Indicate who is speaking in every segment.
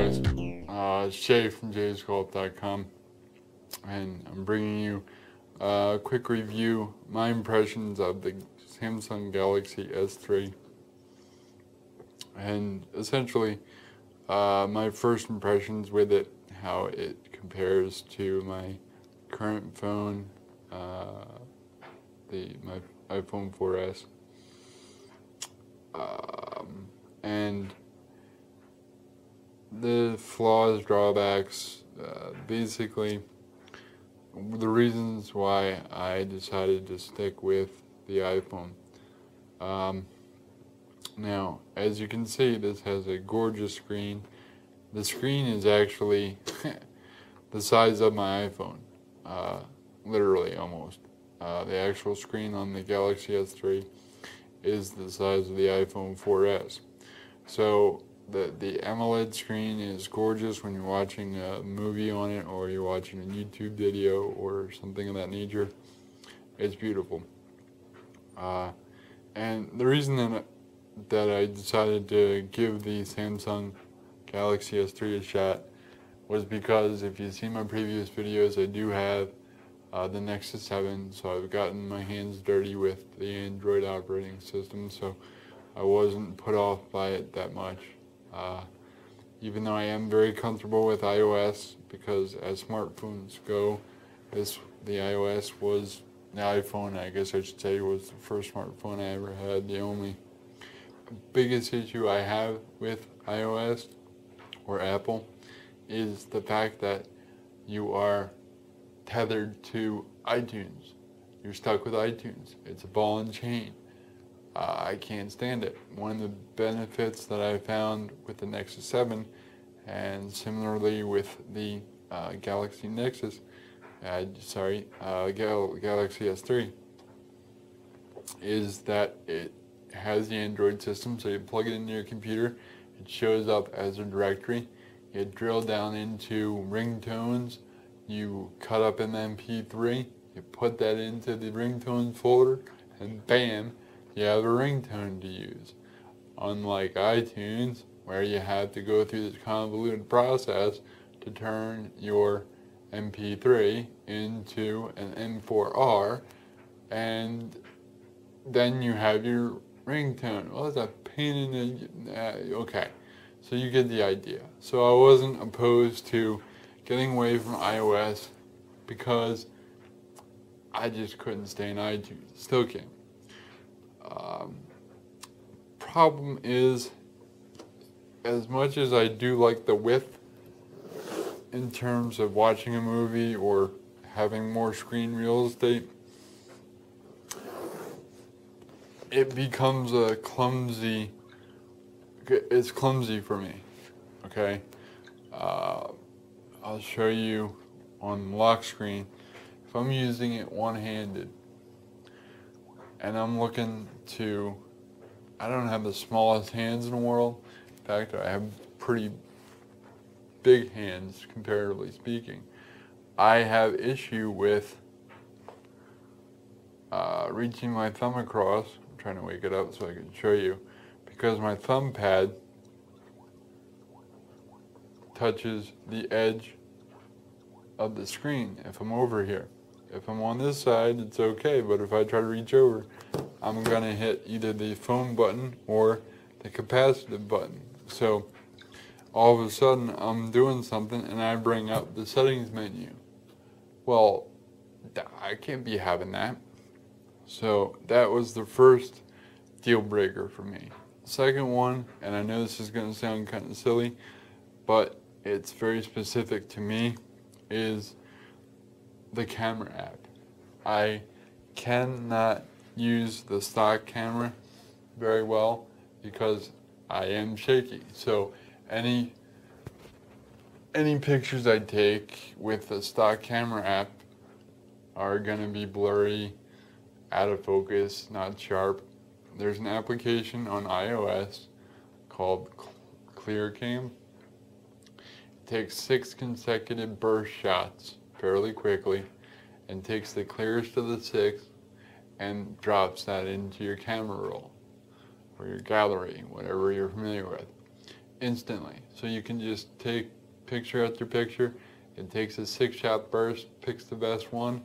Speaker 1: guys? It's Jay from jaysculpt.com, and I'm bringing you a quick review, my impressions of the Samsung Galaxy S3, and essentially my first impressions with it, how it compares to my current phone, my iPhone 4S, and the flaws, drawbacks, basically the reasons why I decided to stick with the iPhone. Now, as you can see, this has a gorgeous screen. The screen is actually the size of my iPhone, literally almost. The actual screen on the Galaxy S3 is the size of the iPhone 4S. So the AMOLED screen is gorgeous when you're watching a movie on it, or you're watching a YouTube video or something of that nature. It's beautiful. And the reason that I decided to give the Samsung Galaxy S3 a shot was because if you see my previous videos, I do have the Nexus 7, so I've gotten my hands dirty with the Android operating system, so I wasn't put off by it that much. Even though I am very comfortable with iOS, because as smartphones go, the iOS was the iPhone, I guess I should say, was the first smartphone I ever had. The only biggest issue I have with iOS or Apple is the fact that you are tethered to iTunes. You're stuck with iTunes. It's a ball and chain. I can't stand it. One of the benefits that I found with the Nexus 7, and similarly with the Galaxy Nexus, Galaxy S3, is that it has the Android system, so you plug it into your computer, it shows up as a directory. You drill down into ringtones, you cut up an MP3, you put that into the ringtones folder, and bam, you have a ringtone to use. Unlike iTunes, where you have to go through this convoluted process to turn your MP3 into an M4R, and then you have your ringtone. Well, it's a pain in the... okay, so you get the idea. So I wasn't opposed to getting away from iOS because I just couldn't stay in iTunes. Still can't. Problem is, as much as I do like the width in terms of watching a movie or having more screen real estate, it becomes it's clumsy for me, okay? I'll show you on lock screen. If I'm using it one-handed and I'm looking to, I don't have the smallest hands in the world. In fact, I have pretty big hands, comparatively speaking. I have issue with reaching my thumb across. I'm trying to wake it up so I can show you, because my thumb pad touches the edge of the screen if I'm over here. If I'm on this side, it's okay, but if I try to reach over, I'm gonna hit either the phone button or the capacitive button. So all of a sudden I'm doing something and I bring up the settings menu. Well, I can't be having that. So that was the first deal breaker for me. Second one, and I know this is gonna sound kind of silly, but it's very specific to me, is the camera app. I cannot use the stock camera very well because I am shaky. So any pictures I take with the stock camera app are gonna be blurry, out of focus, not sharp. There's an application on iOS called ClearCam. It takes 6 consecutive burst shots fairly quickly and takes the clearest of the 6 and drops that into your camera roll or your gallery, whatever you're familiar with. instantly. So you can just take picture after picture. It takes a 6-shot burst, picks the best one,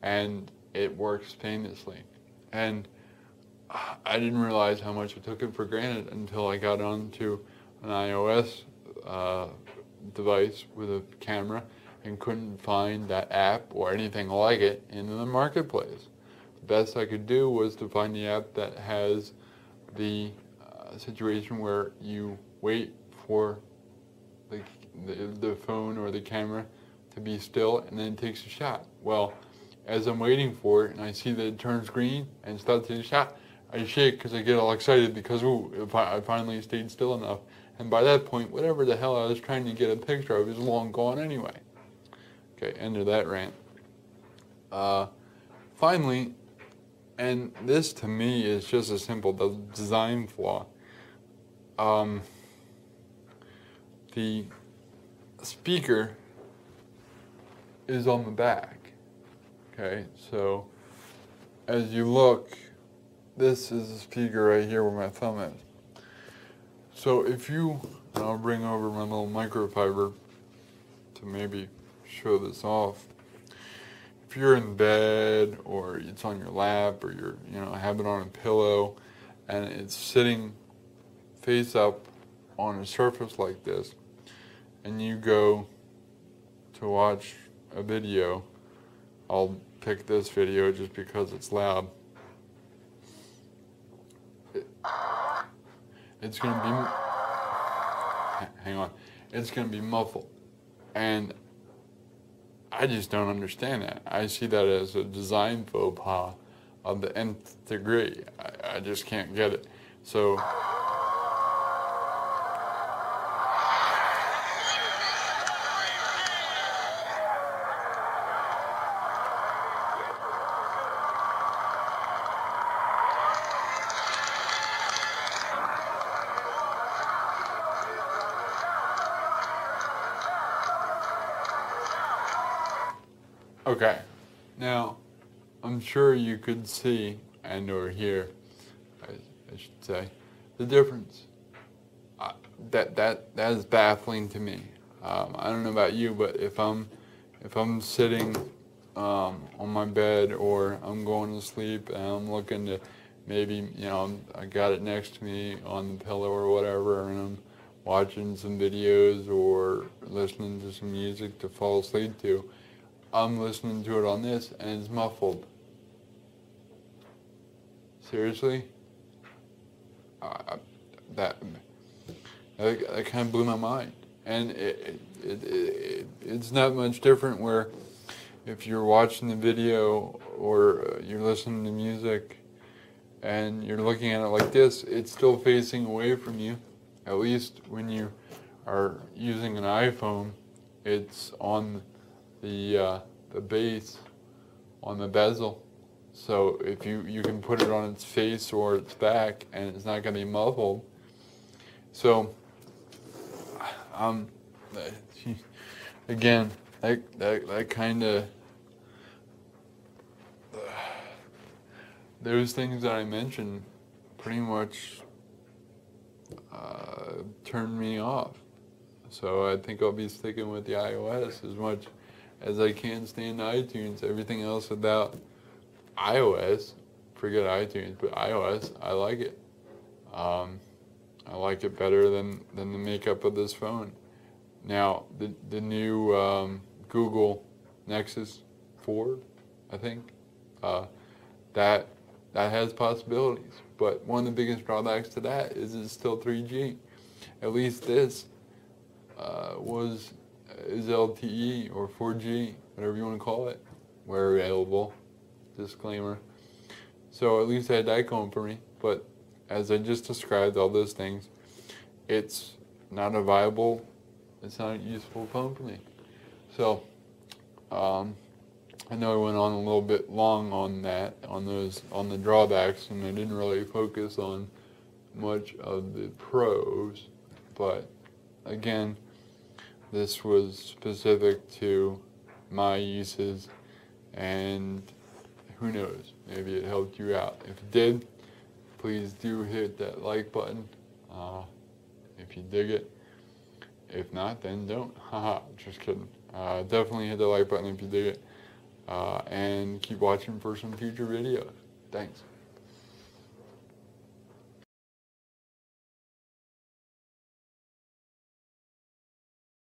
Speaker 1: and it works painlessly. And I didn't realize how much I took it for granted until I got onto an iOS device with a camera and couldn't find that app or anything like it in the marketplace. The best I could do was to find the app that has the situation where you wait for the phone or the camera to be still and then it takes a shot. Well, as I'm waiting for it and I see that it turns green and starts to take a shot, I shake because I get all excited because I finally stayed still enough. And by that point, whatever the hell I was trying to get a picture of is long gone anyway. Okay, end of that rant. Finally, and this to me is just a simple design flaw. The speaker is on the back. Okay, so as you look, this is the speaker right here where my thumb is. So if you, and I'll bring over my little microfiber to maybe show this off. If you're in bed or it's on your lap or you're, have it on a pillow and it's sitting face up on a surface like this and you go to watch a video, I'll pick this video just because it's loud. It's going to be, hang on, it's going to be muffled. And I just don't understand that. I see that as a design faux pas of the nth degree. I just can't get it. So, okay, now I'm sure you could see and or hear, I should say, the difference. That is baffling to me. I don't know about you, but if I'm sitting on my bed or I'm going to sleep and I'm looking to maybe I got it next to me on the pillow or whatever, and I'm watching some videos or listening to some music to fall asleep to. I'm listening to it on this and it's muffled. Seriously? That kind of blew my mind. And it's not much different where if you're watching the video or you're listening to music and you're looking at it like this, it's still facing away from you. At least when you are using an iPhone, it's on the base, on the bezel. So if you can put it on its face or its back and it's not going to be muffled. So again, that kind of those things that I mentioned pretty much turned me off. So I think I'll be sticking with the iOS as much as I can stand iTunes. Everything else about iOS, forget iTunes, but iOS, I like it. I like it better than the makeup of this phone. Now, the new Google Nexus 4, I think, that has possibilities. But one of the biggest drawbacks to that is it's still 3G. At least this is LTE or 4G, whatever you want to call it, where available. Disclaimer. So at least I had that going for me. But as I just described, all those things, it's not a viable, it's not a useful phone for me. So I know I went on a little bit long on that, on the drawbacks, and I didn't really focus on much of the pros. But again, this was specific to my uses, and who knows, maybe it helped you out. If it did, please do hit that like button if you dig it. If not, then don't. Haha, just kidding. Definitely hit the like button if you dig it. And keep watching for some future videos. Thanks.